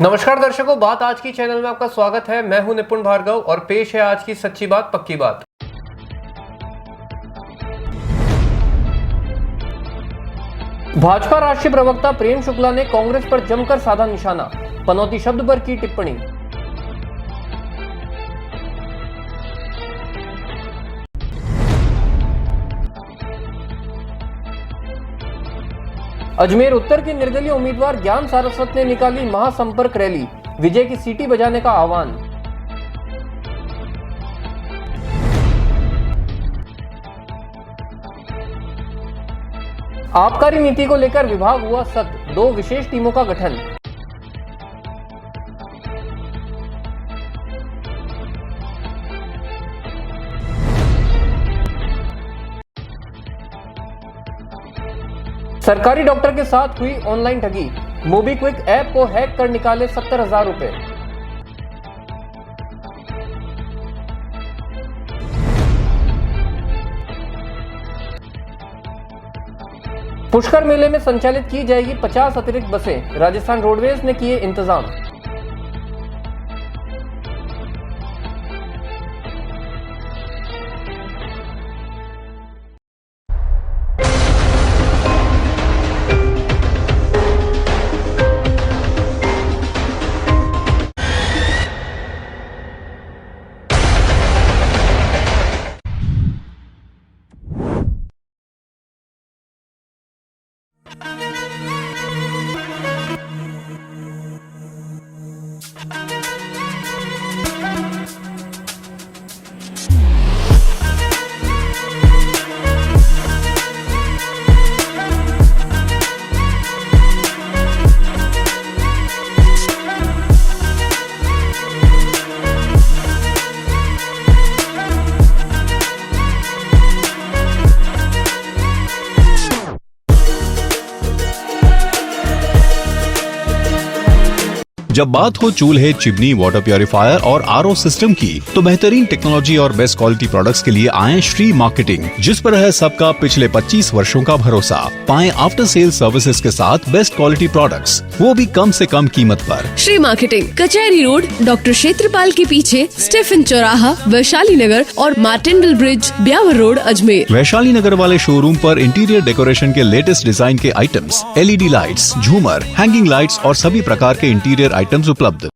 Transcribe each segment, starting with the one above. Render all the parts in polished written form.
नमस्कार दर्शकों, बात आज की चैनल में आपका स्वागत है। मैं हूं निपुण भार्गव और पेश है आज की सच्ची बात पक्की बात। भाजपा राष्ट्रीय प्रवक्ता प्रेम शुक्ला ने कांग्रेस पर जमकर साधा निशाना, पनौती शब्द पर की टिप्पणी। अजमेर उत्तर के निर्दलीय उम्मीदवार ज्ञान सारस्वत ने निकाली महासंपर्क रैली, विजय की सीटी बजाने का आह्वान। आबकारी नीति को लेकर विभाग हुआ सख्त, 2 विशेष टीमों का गठन। सरकारी डॉक्टर के साथ हुई ऑनलाइन ठगी, मोबीक्विक ऐप को हैक कर निकाले 70,000 रुपए। पुष्कर मेले में संचालित की जाएगी 50 अतिरिक्त बसें, राजस्थान रोडवेज ने किए इंतजाम। जब बात हो चूल्हे, चिमनी, वाटर प्यूरिफायर और आरओ सिस्टम की, तो बेहतरीन टेक्नोलॉजी और बेस्ट क्वालिटी प्रोडक्ट्स के लिए आए श्री मार्केटिंग, जिस पर है सबका पिछले 25 वर्षों का भरोसा। पाएं आफ्टर सेल सर्विसेज के साथ बेस्ट क्वालिटी प्रोडक्ट्स, वो भी कम से कम कीमत पर। श्री मार्केटिंग, कचहरी रोड, डॉक्टर क्षेत्रपाल के पीछे, स्टेफन चौराहा, वैशाली नगर और मार्टिनडल ब्रिज, ब्यावर रोड, अजमेर। वैशाली नगर वाले शोरूम पर इंटीरियर डेकोरेशन के लेटेस्ट डिजाइन के आइटम्स, एलईडी लाइट्स, झूमर, हैंगिंग लाइट्स और सभी प्रकार के इंटीरियर आइटम्स उपलब्ध।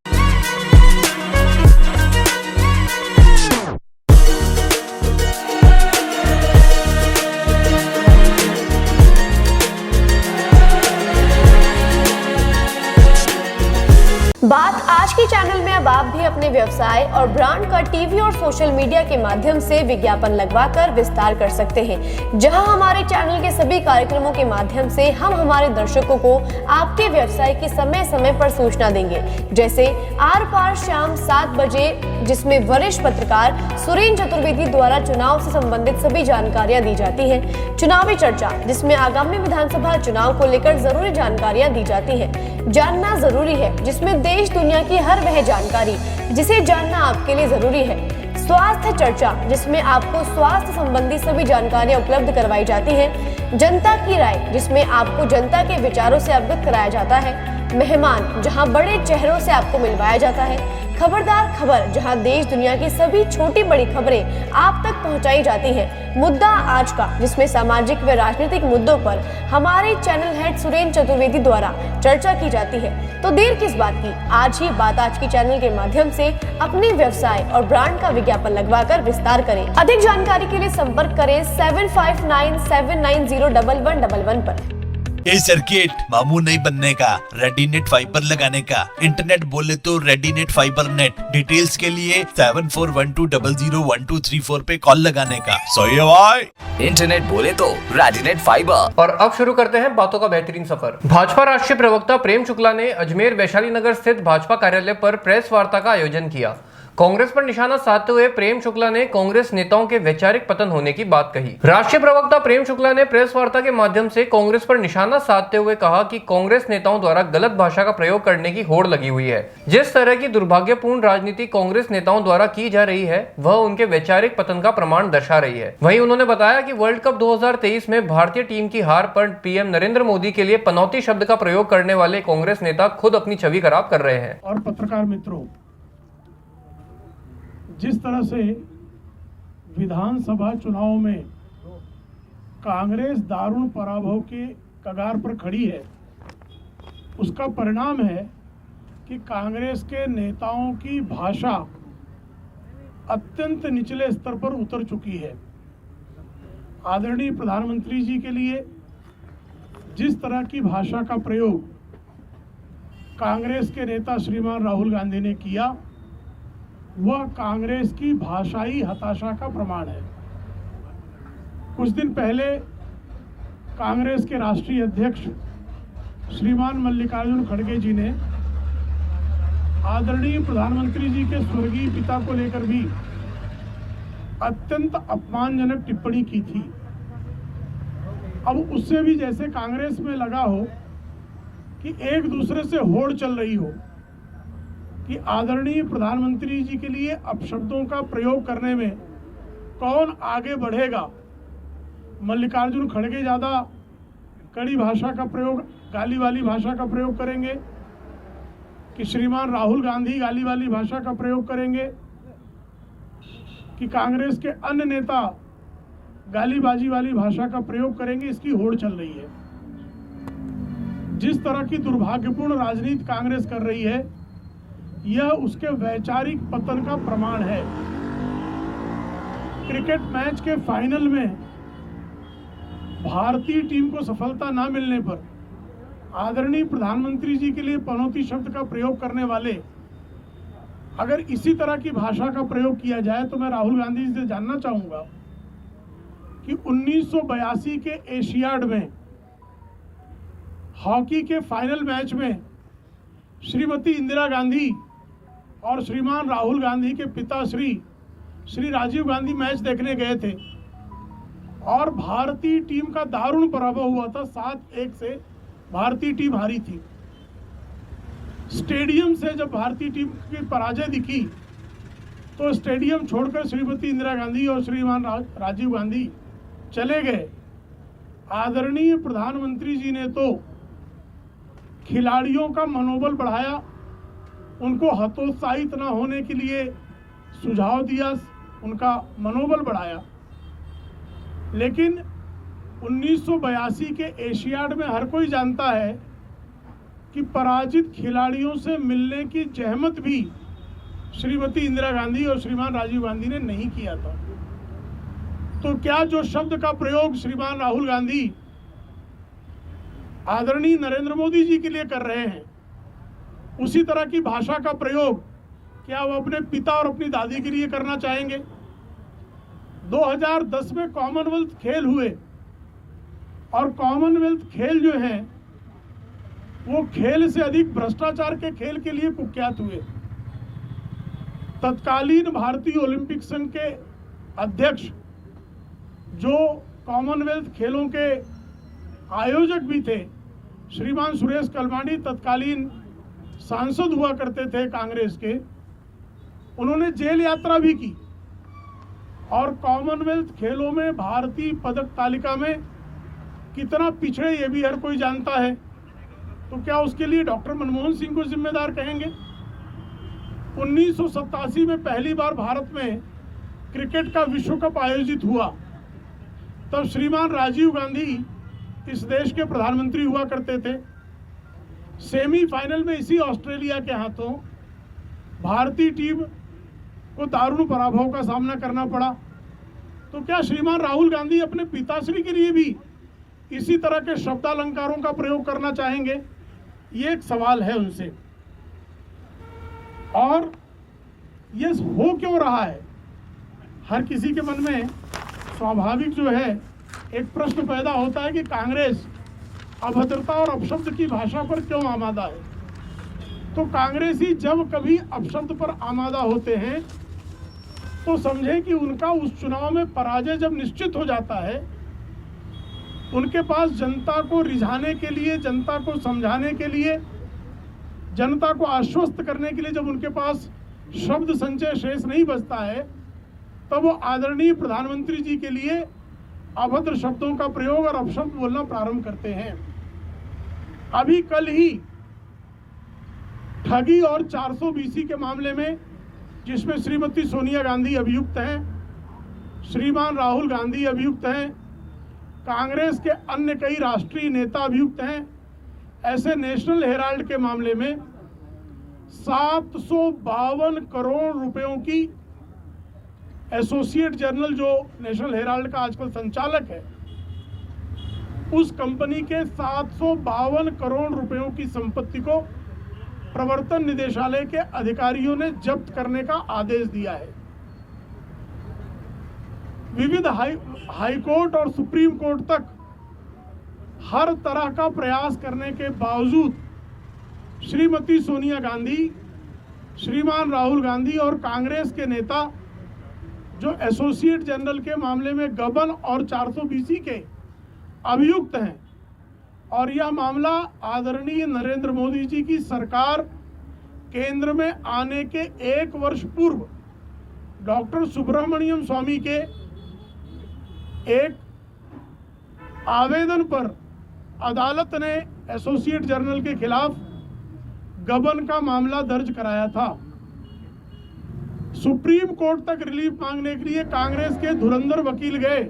बात आज की चैनल में अब आप भी अपने व्यवसाय और ब्रांड का टीवी और सोशल मीडिया के माध्यम से विज्ञापन लगवाकर विस्तार कर सकते हैं, जहां हमारे चैनल के सभी कार्यक्रमों के माध्यम से हम हमारे दर्शकों को आपके व्यवसाय की समय समय पर सूचना देंगे। जैसे आर पार शाम 7 बजे, जिसमें वरिष्ठ पत्रकार सुरेंद्र चतुर्वेदी द्वारा चुनाव से संबंधित सभी जानकारियां दी जाती है। चुनावी चर्चा, जिसमें आगामी विधानसभा चुनाव को लेकर जरूरी जानकारियां दी जाती है। जानना जरूरी है, जिसमें देश दुनिया की हर वह जानकारी जिसे जानना आपके लिए जरूरी है। स्वास्थ्य चर्चा, जिसमें आपको स्वास्थ्य संबंधी सभी जानकारियां उपलब्ध करवाई जाती हैं। जनता की राय, जिसमें आपको जनता के विचारों से अवगत कराया जाता है। मेहमान, जहां बड़े चेहरों से आपको मिलवाया जाता है। खबरदार खबर, जहां देश दुनिया की सभी छोटी बड़ी खबरें आप तक पहुंचाई जाती हैं। मुद्दा आज का, जिसमें सामाजिक व राजनीतिक मुद्दों पर हमारे चैनल हेड सुरेंद्र चतुर्वेदी द्वारा चर्चा की जाती है। तो देर किस बात की, आज ही बात आज की चैनल के माध्यम से अपने व्यवसाय और ब्रांड का विज्ञापन लगवाकर विस्तार करें। अधिक जानकारी के लिए संपर्क करें 7597901111 पर। ये सर्किट मामू नहीं बनने का, रेडीनेट फाइबर लगाने का। इंटरनेट बोले तो रेडीनेट फाइबर नेट। डिटेल्स के लिए 7412001234 पे कॉल लगाने का। सही है भाई। इंटरनेट बोले तो रेडीनेट फाइबर। और अब शुरू करते हैं बातों का बेहतरीन सफर। भाजपा राष्ट्रीय प्रवक्ता प्रेम शुक्ला ने अजमेर वैशाली नगर स्थित भाजपा कार्यालय पर प्रेस वार्ता का आयोजन किया। कांग्रेस पर निशाना साधते हुए प्रेम शुक्ला ने कांग्रेस नेताओं के वैचारिक पतन होने की बात कही। राष्ट्रीय प्रवक्ता प्रेम शुक्ला ने प्रेस वार्ता के माध्यम से कांग्रेस पर निशाना साधते हुए कहा कि कांग्रेस नेताओं द्वारा गलत भाषा का प्रयोग करने की होड़ लगी हुई है। जिस तरह की दुर्भाग्यपूर्ण राजनीति कांग्रेस नेताओं द्वारा की जा रही है वह उनके वैचारिक पतन का प्रमाण दर्शा रही है। वहीं उन्होंने बताया कि वर्ल्ड कप 2023 में भारतीय टीम की हार पर पीएम नरेंद्र मोदी के लिए पनौती शब्द का प्रयोग करने वाले कांग्रेस नेता खुद अपनी छवि खराब कर रहे हैं। और पत्रकार मित्रों, जिस तरह से विधानसभा चुनाव में कांग्रेस दारुण पराभव के कगार पर खड़ी है, उसका परिणाम है कि कांग्रेस के नेताओं की भाषा अत्यंत निचले स्तर पर उतर चुकी है। आदरणीय प्रधानमंत्री जी के लिए जिस तरह की भाषा का प्रयोग कांग्रेस के नेता श्रीमान राहुल गांधी ने किया, वह कांग्रेस की भाषाई हताशा का प्रमाण है। कुछ दिन पहले कांग्रेस के राष्ट्रीय अध्यक्ष श्रीमान मल्लिकार्जुन खड़गे जी ने आदरणीय प्रधानमंत्री जी के स्वर्गीय पिता को लेकर भी अत्यंत अपमानजनक टिप्पणी की थी। अब उससे भी जैसे कांग्रेस में लगा हो कि एक दूसरे से होड़ चल रही हो कि आदरणीय प्रधानमंत्री जी के लिए अपशब्दों का प्रयोग करने में कौन आगे बढ़ेगा। मल्लिकार्जुन खड़गे ज़्यादा कड़ी भाषा का प्रयोग, गाली वाली भाषा का प्रयोग करेंगे कि श्रीमान राहुल गांधी गाली वाली भाषा का प्रयोग करेंगे कि कांग्रेस के अन्य नेता गालीबाजी वाली भाषा का प्रयोग करेंगे। इसकी होड़ चल रही है। जिस तरह की दुर्भाग्यपूर्ण राजनीति कांग्रेस कर रही है, यह उसके वैचारिक पतन का प्रमाण है। क्रिकेट मैच के फाइनल में भारतीय टीम को सफलता न मिलने पर आदरणीय प्रधानमंत्री जी के लिए पनौती शब्द का प्रयोग करने वाले अगर इसी तरह की भाषा का प्रयोग किया जाए तो मैं राहुल गांधी जी से जानना चाहूंगा कि 1982 के एशियाड में हॉकी के फाइनल मैच में श्रीमती इंदिरा गांधी और श्रीमान राहुल गांधी के पिता श्री राजीव गांधी मैच देखने गए थे और भारतीय टीम का दारुण पराभव हुआ था। 7-1 से भारतीय टीम हारी थी। स्टेडियम से जब भारतीय टीम की पराजय दिखी तो स्टेडियम छोड़कर श्रीमती इंदिरा गांधी और श्रीमान राजीव गांधी चले गए। आदरणीय प्रधानमंत्री जी ने तो खिलाड़ियों का मनोबल बढ़ाया, उनको हतोत्साहित न होने के लिए सुझाव दिया, उनका मनोबल बढ़ाया। लेकिन 1982 के एशियाड में हर कोई जानता है कि पराजित खिलाड़ियों से मिलने की जहमत भी श्रीमती इंदिरा गांधी और श्रीमान राजीव गांधी ने नहीं किया था। तो क्या जो शब्द का प्रयोग श्रीमान राहुल गांधी आदरणीय नरेंद्र मोदी जी के लिए कर रहे हैं, उसी तरह की भाषा का प्रयोग क्या वो अपने पिता और अपनी दादी के लिए करना चाहेंगे? 2010 में कॉमनवेल्थ खेल हुए और कॉमनवेल्थ खेल जो है वो खेल से अधिक भ्रष्टाचार के खेल के लिए कुख्यात हुए। तत्कालीन भारतीय ओलंपिक संघ के अध्यक्ष जो कॉमनवेल्थ खेलों के आयोजक भी थे, श्रीमान सुरेश कलमाडी तत्कालीन सांसद हुआ करते थे कांग्रेस के, उन्होंने जेल यात्रा भी की और कॉमनवेल्थ खेलों में भारतीय पदक तालिका में कितना पिछड़े ये भी हर कोई जानता है। तो क्या उसके लिए डॉक्टर मनमोहन सिंह को जिम्मेदार कहेंगे? 1987 में पहली बार भारत में क्रिकेट का विश्व कप आयोजित हुआ, तब श्रीमान राजीव गांधी इस देश के प्रधानमंत्री हुआ करते थे। सेमीफाइनल में इसी ऑस्ट्रेलिया के हाथों भारतीय टीम को दारुण पराभव का सामना करना पड़ा। तो क्या श्रीमान राहुल गांधी अपने पिताश्री के लिए भी इसी तरह के शब्दालंकारों का प्रयोग करना चाहेंगे? ये एक सवाल है उनसे। और ये हो क्यों रहा है? हर किसी के मन में स्वाभाविक जो है एक प्रश्न पैदा होता है कि कांग्रेस अभद्रता और अपशब्द की भाषा पर क्यों आमादा है। तो कांग्रेसी जब कभी अपशब्द पर आमादा होते हैं तो समझे कि उनका उस चुनाव में पराजय जब निश्चित हो जाता है, उनके पास जनता को रिझाने के लिए, जनता को समझाने के लिए, जनता को आश्वस्त करने के लिए जब उनके पास शब्द संचय शेष नहीं बचता है, तब वो आदरणीय प्रधानमंत्री जी के लिए अभद्र शब्दों का प्रयोग और अपशब्द बोलना प्रारंभ करते हैं। अभी कल ही ठगी और 420 के मामले में, जिसमें श्रीमती सोनिया गांधी अभियुक्त हैं, श्रीमान राहुल गांधी अभियुक्त हैं, कांग्रेस के अन्य कई राष्ट्रीय नेता अभियुक्त हैं, ऐसे नेशनल हेराल्ड के मामले में 752 करोड़ रुपयों की एसोसिएट जर्नल, जो नेशनल हेराल्ड का आजकल संचालक है, उस कंपनी के 752 करोड़ रुपयों की संपत्ति को प्रवर्तन निदेशालय के अधिकारियों ने जब्त करने का आदेश दिया है। विविध हाई कोर्ट और सुप्रीम कोर्ट तक हर तरह का प्रयास करने के बावजूद श्रीमती सोनिया गांधी, श्रीमान राहुल गांधी और कांग्रेस के नेता जो एसोसिएट जनरल के मामले में गबन और 420 के अभियुक्त हैं, और यह मामला आदरणीय नरेंद्र मोदी जी की सरकार केंद्र में आने के 1 वर्ष पूर्व डॉक्टर सुब्रमण्यम स्वामी के एक आवेदन पर अदालत ने एसोसिएट जर्नल के खिलाफ गबन का मामला दर्ज कराया था। सुप्रीम कोर्ट तक रिलीफ मांगने के लिए कांग्रेस के धुरंधर वकील गए,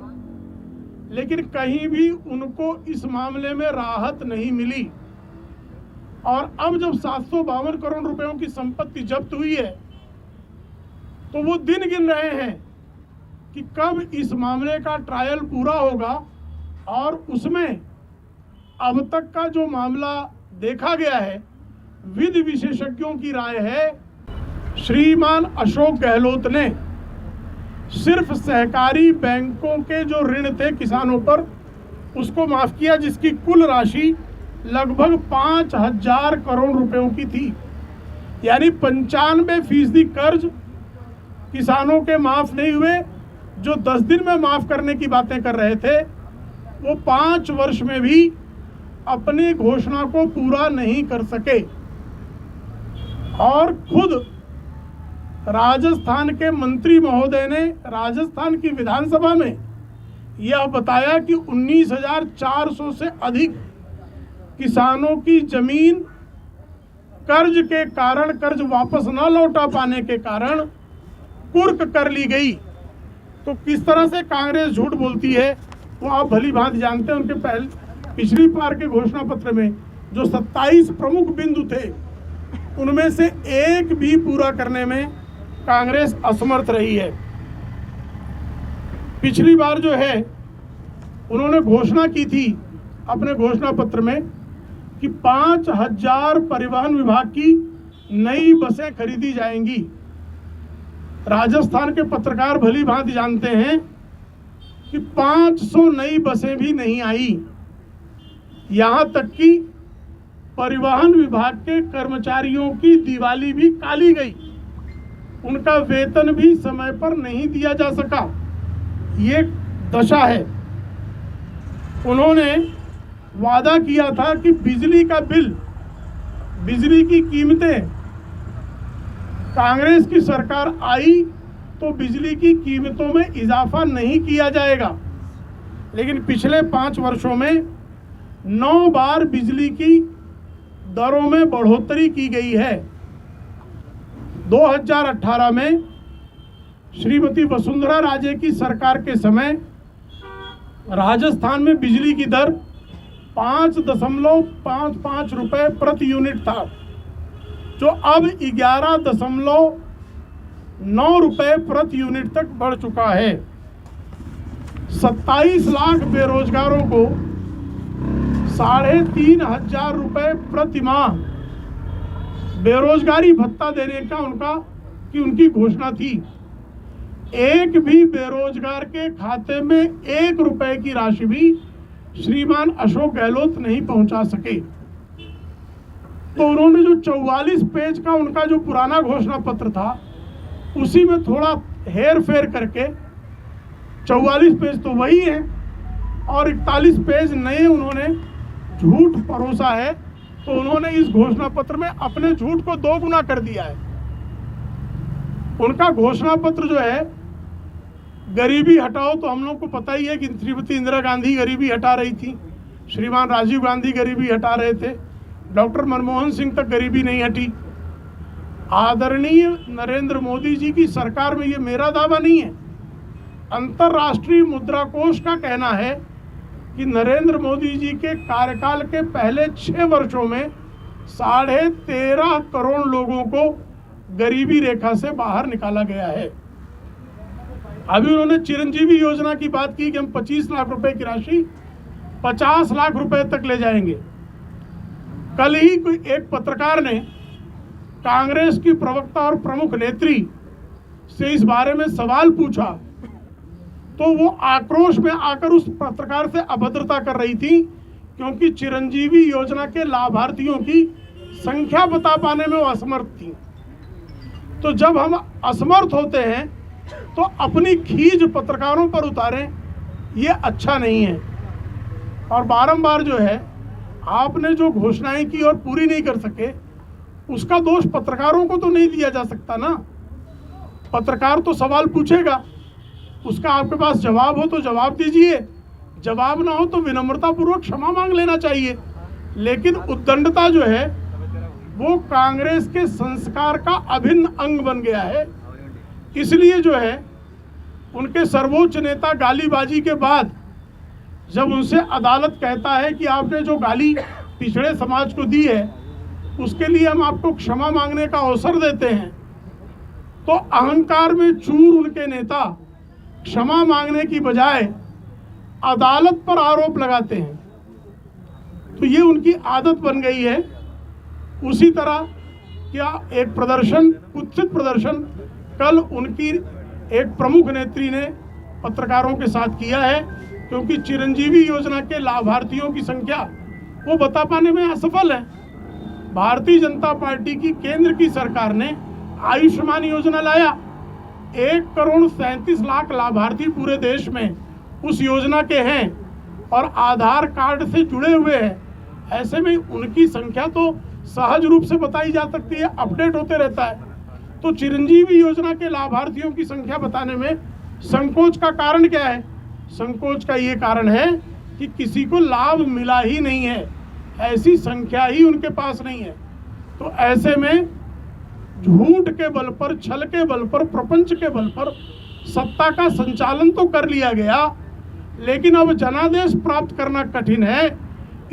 लेकिन कहीं भी उनको इस मामले में राहत नहीं मिली। और अब जब 752 करोड़ रुपयों की संपत्ति जब्त हुई है, तो वो दिन गिन रहे हैं कि कब इस मामले का ट्रायल पूरा होगा, और उसमें अब तक का जो मामला देखा गया है, विधि विशेषज्ञों की राय है, श्रीमान अशोक गहलोत ने सिर्फ सहकारी बैंकों के जो ऋण थे किसानों पर, उसको माफ किया, जिसकी कुल राशि लगभग 5000 करोड़ रुपयों की थी। यानी 95% कर्ज किसानों के माफ नहीं हुए। जो 10 दिन में माफ करने की बातें कर रहे थे, वो 5 वर्ष में भी अपनी घोषणा को पूरा नहीं कर सके। और खुद राजस्थान के मंत्री महोदय ने राजस्थान की विधानसभा में यह बताया कि 19,400 से अधिक किसानों की जमीन कर्ज के कारण, कर्ज वापस न लौटा पाने के कारण कुर्क कर ली गई। तो किस तरह से कांग्रेस झूठ बोलती है वो आप भली भांति जानते हैं। उनके पिछली बार के घोषणा पत्र में जो 27 प्रमुख बिंदु थे, उनमें से एक भी पूरा करने में कांग्रेस असमर्थ रही है। पिछली बार जो है, उन्होंने घोषणा की थी अपने घोषणा पत्र में कि 5000 परिवहन विभाग की नई बसें खरीदी जाएंगी। राजस्थान के पत्रकार भली भांति जानते हैं कि 500 नई बसें भी नहीं आई। यहां तक कि परिवहन विभाग के कर्मचारियों की दिवाली भी काली गई, उनका वेतन भी समय पर नहीं दिया जा सका। ये दशा है। उन्होंने वादा किया था कि बिजली का बिल, बिजली की कीमतें, कांग्रेस की सरकार आई तो बिजली की कीमतों में इजाफा नहीं किया जाएगा। लेकिन पिछले 5 वर्षों में 9 बार बिजली की दरों में बढ़ोतरी की गई है। 2018 में श्रीमती वसुंधरा राजे की सरकार के समय राजस्थान में बिजली की दर 5.55 रुपए प्रति यूनिट था, जो अब 11.9 रुपए प्रति यूनिट तक बढ़ चुका है। 27 लाख बेरोजगारों को 3500 रुपए प्रति माह बेरोजगारी भत्ता देने का उनकी घोषणा थी। एक भी बेरोजगार के खाते में 1 रुपए की राशि भी श्रीमान अशोक गहलोत नहीं पहुंचा सके। तो उन्होंने जो 44 पेज का उनका जो पुराना घोषणा पत्र था उसी में थोड़ा हेर फेर करके 44 पेज तो वही है और 41 पेज नए उन्होंने झूठ परोसा है। तो उन्होंने इस घोषणा पत्र में अपने झूठ को 2 गुना कर दिया है। उनका घोषणा पत्र जो है गरीबी हटाओ, तो हम लोग को पता ही है कि श्रीमती इंदिरा गांधी गरीबी हटा रही थी, श्रीमान राजीव गांधी गरीबी हटा रहे थे, डॉक्टर मनमोहन सिंह तक गरीबी नहीं हटी। आदरणीय नरेंद्र मोदी जी की सरकार में, ये मेरा दावा नहीं है, अंतर्राष्ट्रीय मुद्रा कोष का कहना है कि नरेंद्र मोदी जी के कार्यकाल के पहले 6 वर्षों में 13.5 करोड़ लोगों को गरीबी रेखा से बाहर निकाला गया है। अभी उन्होंने चिरंजीवी योजना की बात की कि हम 25 लाख रुपए की राशि 50 लाख रुपए तक ले जाएंगे। कल ही कोई एक पत्रकार ने कांग्रेस की प्रवक्ता और प्रमुख नेत्री से इस बारे में सवाल पूछा तो वो आक्रोश में आकर उस पत्रकार से अभद्रता कर रही थी, क्योंकि चिरंजीवी योजना के लाभार्थियों की संख्या बता पाने में वो असमर्थ थी। तो जब हम असमर्थ होते हैं तो अपनी खीज पत्रकारों पर उतारें, ये अच्छा नहीं है। और बारंबार जो है आपने जो घोषणाएं की और पूरी नहीं कर सके, उसका दोष पत्रकारों को तो नहीं दिया जा सकता ना। पत्रकार तो सवाल पूछेगा, उसका आपके पास जवाब हो तो जवाब दीजिए, जवाब ना हो तो विनम्रतापूर्वक क्षमा मांग लेना चाहिए। लेकिन उद्दंडता जो है वो कांग्रेस के संस्कार का अभिन्न अंग बन गया है। इसलिए जो है उनके सर्वोच्च नेता गालीबाजी के बाद जब उनसे अदालत कहता है कि आपने जो गाली पिछड़े समाज को दी है उसके लिए हम आपको क्षमा मांगने का अवसर देते हैं, तो अहंकार में चूर उनके नेता क्षमा मांगने की बजाय अदालत पर आरोप लगाते हैं। तो ये उनकी आदत बन गई है। उसी तरह क्या एक प्रदर्शन, कुत्सित प्रदर्शन कल उनकी एक प्रमुख नेत्री ने पत्रकारों के साथ किया है, क्योंकि चिरंजीवी योजना के लाभार्थियों की संख्या वो बता पाने में असफल है। भारतीय जनता पार्टी की केंद्र की सरकार ने आयुष्मान योजना लाया, 1,37,00,000 लाभार्थी पूरे देश में उस योजना के हैं और आधार कार्ड से जुड़े हुए हैं। ऐसे में उनकी संख्या तो सहज रूप से बताई जा सकती है, अपडेट होते रहता है। तो चिरंजीवी योजना के लाभार्थियों की संख्या बताने में संकोच का कारण क्या है? संकोच का ये कारण है कि किसी को लाभ मिला ही नहीं है, ऐसी संख्या ही उनके पास नहीं है। तो ऐसे में झूठ के बल पर, छल के बल पर, प्रपंच के बल पर सत्ता का संचालन तो कर लिया गया, लेकिन अब जनादेश प्राप्त करना कठिन है।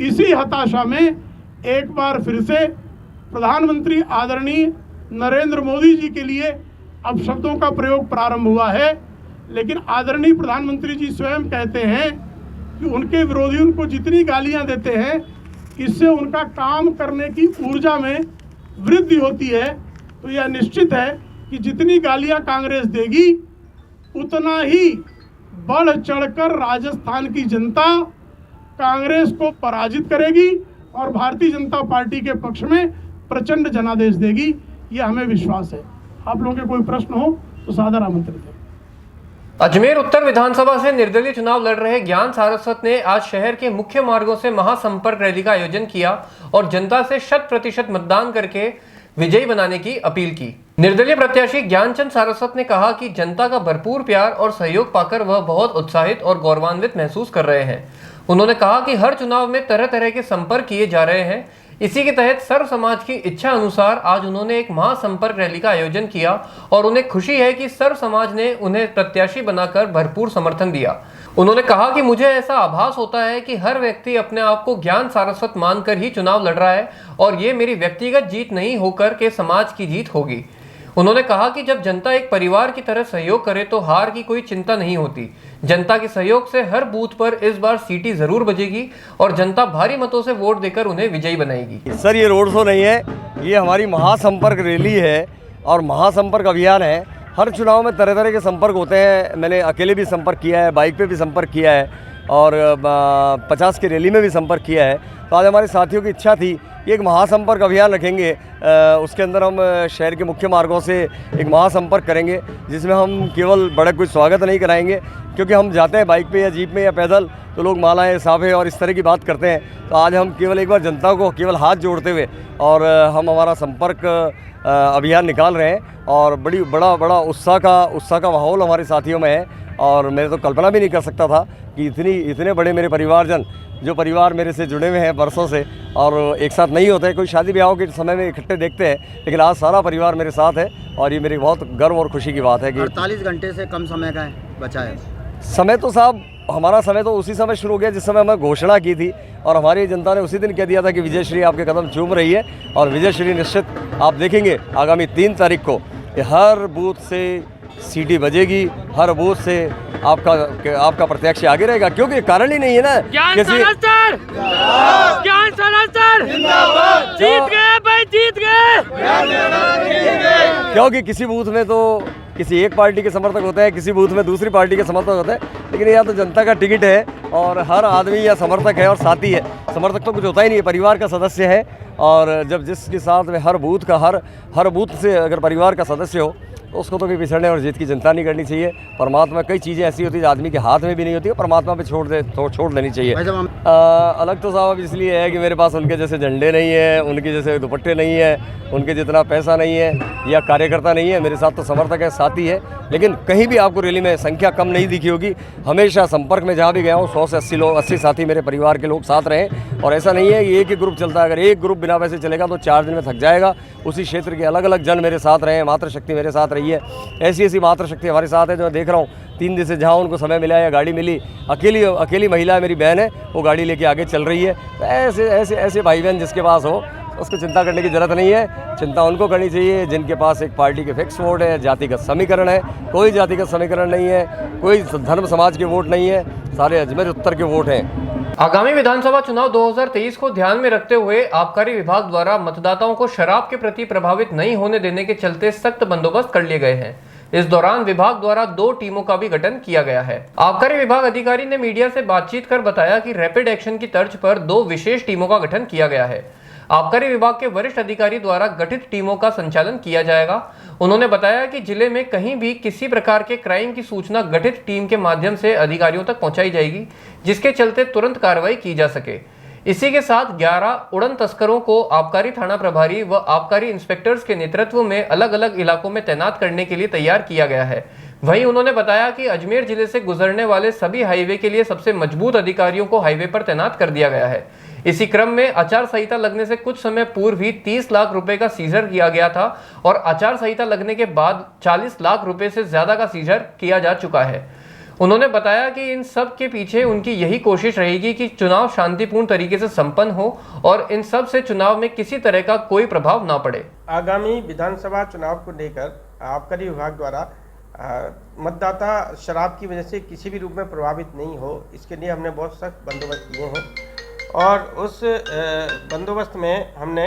इसी हताशा में एक बार फिर से प्रधानमंत्री आदरणीय नरेंद्र मोदी जी के लिए अब शब्दों का प्रयोग प्रारंभ हुआ है। लेकिन आदरणीय प्रधानमंत्री जी स्वयं कहते हैं कि उनके विरोधी उनको जितनी गालियां देते हैं इससे उनका काम करने की ऊर्जा में वृद्धि होती है। तो यह निश्चित है कि जितनी गालियां कांग्रेस देगी उतना ही बढ़ चढ़कर राजस्थान की जनता कांग्रेस को पराजित करेगी और भारतीय जनता पार्टी के पक्ष में प्रचंड जनादेश देगी, यह हमें विश्वास है। आप लोगों के कोई प्रश्न हो तो सादर आमंत्रित है। अजमेर उत्तर विधानसभा से निर्दलीय चुनाव लड़ रहे ज्ञान सारस्वत ने आज शहर के मुख्य मार्गों से महासंपर्क रैली का आयोजन किया और जनता से 100% मतदान करके विजयी बनाने की अपील की। निर्दलीय प्रत्याशी ज्ञानचंद सारस्वत ने कहा कि जनता का भरपूर प्यार और सहयोग पाकर वह बहुत उत्साहित और गौरवान्वित महसूस कर रहे हैं। उन्होंने कहा कि हर चुनाव में तरह तरह के संपर्क किए जा रहे हैं। इसी के तहत सर्व समाज की इच्छा अनुसार आज उन्होंने एक महासंपर्क रैली का आयोजन किया और उन्हें खुशी है कि सर्व समाज ने उन्हें प्रत्याशी बनाकर भरपूर समर्थन दिया। उन्होंने कहा कि मुझे ऐसा आभास होता है कि हर व्यक्ति अपने आप को ज्ञान सारस्वत मानकर ही चुनाव लड़ रहा है और ये मेरी व्यक्तिगत जीत नहीं होकर के समाज की जीत होगी। उन्होंने कहा कि जब जनता एक परिवार की तरह सहयोग करे तो हार की कोई चिंता नहीं होती। जनता के सहयोग से हर बूथ पर इस बार सीटी जरूर बजेगी और जनता भारी मतों से वोट देकर उन्हें विजयी बनाएगी। सर, ये रोड शो नहीं है, ये हमारी महासंपर्क रैली है और महासंपर्क अभियान है। हर चुनाव में तरह तरह के संपर्क होते हैं। मैंने अकेले भी संपर्क किया है, बाइक पे भी संपर्क किया है और 50 की रैली में भी संपर्क किया है। तो आज हमारे साथियों की इच्छा थी कि एक महासंपर्क अभियान रखेंगे। उसके अंदर हम शहर के मुख्य मार्गों से एक महासंपर्क करेंगे, जिसमें हम केवल बड़ा कोई स्वागत नहीं कराएंगे, क्योंकि हम जाते हैं बाइक पे या जीप में या पैदल तो लोग मालाएं साफे और इस तरह की बात करते हैं। तो आज हम केवल एक बार जनता को केवल हाथ जोड़ते हुए और हम हमारा संपर्क अभियान निकाल रहे हैं और बड़ा उत्साह का माहौल हमारे साथियों में है। और मैं तो कल्पना भी नहीं कर सकता था कि इतने बड़े मेरे परिवारजन, जो परिवार मेरे से जुड़े हुए हैं बरसों से और एक साथ नहीं होते, कोई शादी ब्याहों के समय में इकट्ठे देखते हैं, लेकिन आज सारा परिवार मेरे साथ है और ये मेरी बहुत गर्व और खुशी की बात है कि 48 घंटे से कम समय का बचा है। समय तो साहब, हमारा समय तो उसी समय शुरू हो गया जिस समय हमें घोषणा की थी और हमारी जनता ने उसी दिन कह दिया था कि विजयश्री आपके कदम चूम रही है। और विजयश्री निश्चित आप देखेंगे आगामी 3 तारीख को हर बूथ से सीटी बजेगी, हर बूथ से आपका प्रत्याशी आगे रहेगा, क्योंकि कारण ही नहीं है ना जीत गए क्योंकि किसी बूथ में तो किसी एक पार्टी के समर्थक होते हैं, किसी बूथ में दूसरी पार्टी के समर्थक होते हैं, लेकिन यह तो जनता का टिकट है और हर आदमी या समर्थक है और साथी है। समर्थक तो कुछ होता ही नहीं है, परिवार का सदस्य है। और जब जिसके साथ में हर बूथ से अगर परिवार का सदस्य हो तो उसको तो कोई पिछड़ने और जीत की चिंता नहीं करनी चाहिए। परमात्मा, कई चीज़ें ऐसी होती है जो आदमी के हाथ में भी नहीं होती है, परमात्मा पे छोड़ देनी चाहिए। अलग तो साहब इसलिए है कि मेरे पास उनके जैसे झंडे नहीं है, उनके जैसे दुपट्टे नहीं है, उनके जितना पैसा नहीं है या कार्यकर्ता नहीं है। मेरे साथ तो समर्थक है, साथी है, लेकिन कहीं भी आपको रैली में संख्या कम नहीं दिखी होगी। हमेशा संपर्क में जहाँ भी गया हूँ 100 से 80 साथी मेरे परिवार के लोग साथ रहे। और ऐसा नहीं है कि एक ही ग्रुप चलता है, अगर एक ग्रुप बिना पैसे चलेगा तो 4 दिन में थक जाएगा। उसी क्षेत्र के अलग अलग जन मेरे साथ रहे, मातृशक्ति मेरे साथ रही है। ऐसी मातृशक्ति हमारे साथ है जो मैं देख रहा हूँ 3 दिन से, जहाँ उनको समय मिला या गाड़ी मिली, अकेली महिला मेरी बहन है, वो गाड़ी लेके आगे चल रही है। तो ऐसे भाई बहन जिसके पास हो उसको चिंता करने की ज़रूरत नहीं है। चिंता उनको करनी चाहिए जिनके पास एक पार्टी के फिक्स वोट है, जातिगत समीकरण है। कोई जातिगत समीकरण नहीं है, कोई धर्म समाज के वोट नहीं है, सारे अजमेर उत्तर के वोट हैं। आगामी विधानसभा चुनाव 2023 को ध्यान में रखते हुए आबकारी विभाग द्वारा मतदाताओं को शराब के प्रति प्रभावित नहीं होने देने के चलते सख्त बंदोबस्त कर लिए गए हैं। इस दौरान विभाग द्वारा 2 टीमों का भी गठन किया गया है। आबकारी विभाग अधिकारी ने मीडिया से बातचीत कर बताया कि रैपिड एक्शन की तर्ज पर 2 विशेष टीमों का गठन किया गया है। आबकारी विभाग के वरिष्ठ अधिकारी द्वारा गठित टीमों का संचालन किया जाएगा। उन्होंने बताया कि जिले में कहीं भी किसी प्रकार के क्राइम की सूचना गठित टीम के माध्यम से अधिकारियों तक पहुंचाई जाएगी, जिसके चलते तुरंत कार्रवाई की जा सके। इसी के साथ 11 उड़न तस्करों को आबकारी थाना प्रभारी व आबकारी इंस्पेक्टर्स के नेतृत्व में अलग अलग इलाकों में तैनात करने के लिए तैयार किया गया है। वहीं उन्होंने बताया कि अजमेर जिले से गुजरने वाले सभी हाईवे के लिए सबसे मजबूत अधिकारियों को हाईवे पर तैनात कर दिया गया है। इसी क्रम में आचार संहिता लगने से कुछ समय पूर्व ही 30 लाख रुपए का सीजर किया गया था और आचार संहिता लगने के बाद 40 लाख रुपए से ज्यादा का सीजर किया जा चुका है। उन्होंने बताया कि इन सब के पीछे उनकी यही कोशिश रहेगी कि चुनाव शांतिपूर्ण तरीके से संपन्न हो और इन सब से चुनाव में किसी तरह का कोई प्रभाव ना पड़े। आगामी विधानसभा चुनाव को लेकर आबकारी विभाग द्वारा मतदाता शराब की वजह से किसी भी रूप में प्रभावित नहीं हो, इसके लिए हमने बहुत सख्त बंदोबस्त किए हैं। और उस बंदोबस्त में हमने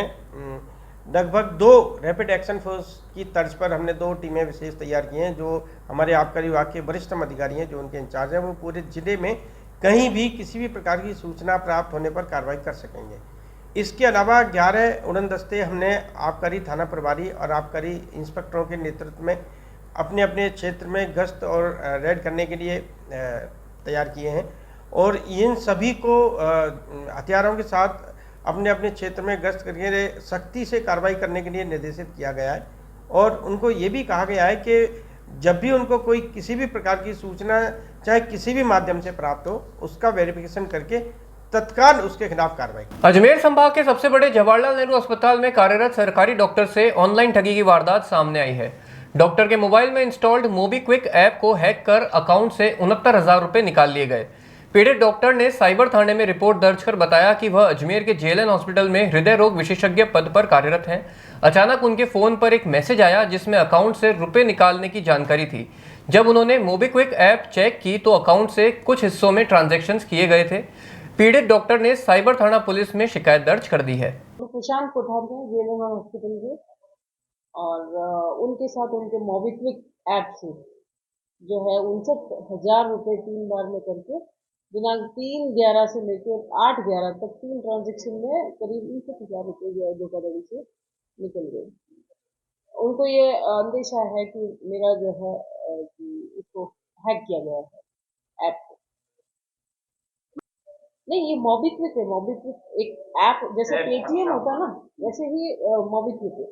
लगभग 2 रैपिड एक्शन फोर्स की तर्ज पर हमने 2 टीमें विशेष तैयार की हैं, जो हमारे आबकारी विभाग के वरिष्ठ अधिकारी हैं, जो उनके इंचार्ज हैं, वो पूरे जिले में कहीं भी किसी भी प्रकार की सूचना प्राप्त होने पर कार्रवाई कर सकेंगे। इसके अलावा 11 उड़न दस्ते हमने आबकारी थाना प्रभारी और आबकारी इंस्पेक्टरों के नेतृत्व में अपने अपने क्षेत्र में गश्त और रेड करने के लिए तैयार किए हैं। और इन सभी को हथियारों के साथ अपने अपने क्षेत्र में गश्त करके सख्ती से कार्रवाई करने के लिए निर्देशित किया गया है। और उनको ये भी कहा गया है कि जब भी उनको कोई किसी भी प्रकार की सूचना चाहे किसी भी माध्यम से प्राप्त हो, उसका वेरिफिकेशन करके तत्काल उसके खिलाफ कार्रवाई। अजमेर संभाग के सबसे बड़े जवाहरलाल नेहरू अस्पताल में कार्यरत सरकारी डॉक्टर से ऑनलाइन ठगी की वारदात सामने आई है। डॉक्टर के मोबाइल में इंस्टॉल्ड मोबीक्विक ऐप को हैक कर अकाउंट से 69,000 रुपए निकाल लिए गए। पीड़ित डॉक्टर ने साइबर थाने में रिपोर्ट दर्ज कर बताया कि वह अजमेर के जेएलएन हॉस्पिटल में हृदय रोग विशेषज्ञ पद पर कार्यरत हैं। अचानक उनके फोन पर एक मैसेज आया जिसमें अकाउंट से रुपए निकालने की जानकारी थी। जब उन्होंने मोबीक्विक ऐप चेक की तो अकाउंट से कुछ हिस्सों में ट्रांजैक्शंस किए गए थे। पीड़ित डॉक्टर ने साइबर थाना पुलिस में शिकायत दर्ज कर दी है। प्रशांत कोठार में जेएलएन हॉस्पिटल के और उनके साथ उनके मोबीक्विक ऐप से जो है 69,000 रुपये 3 बार में करके दिनांक 3/11 से लेकर 8/11 तक 3 ट्रांजेक्शन में करीब 59,000 रुपये जो है धोखाधड़ी से निकल गए। उनको ये अंदेशा है कि मेरा जो है कि इसको हैक किया गया है ऐप को। नहीं, ये मोबीक्विक है। मोबीक्विक एक ऐप जैसे पेटीएम होता है ना, वैसे ही मोबीक्विक है,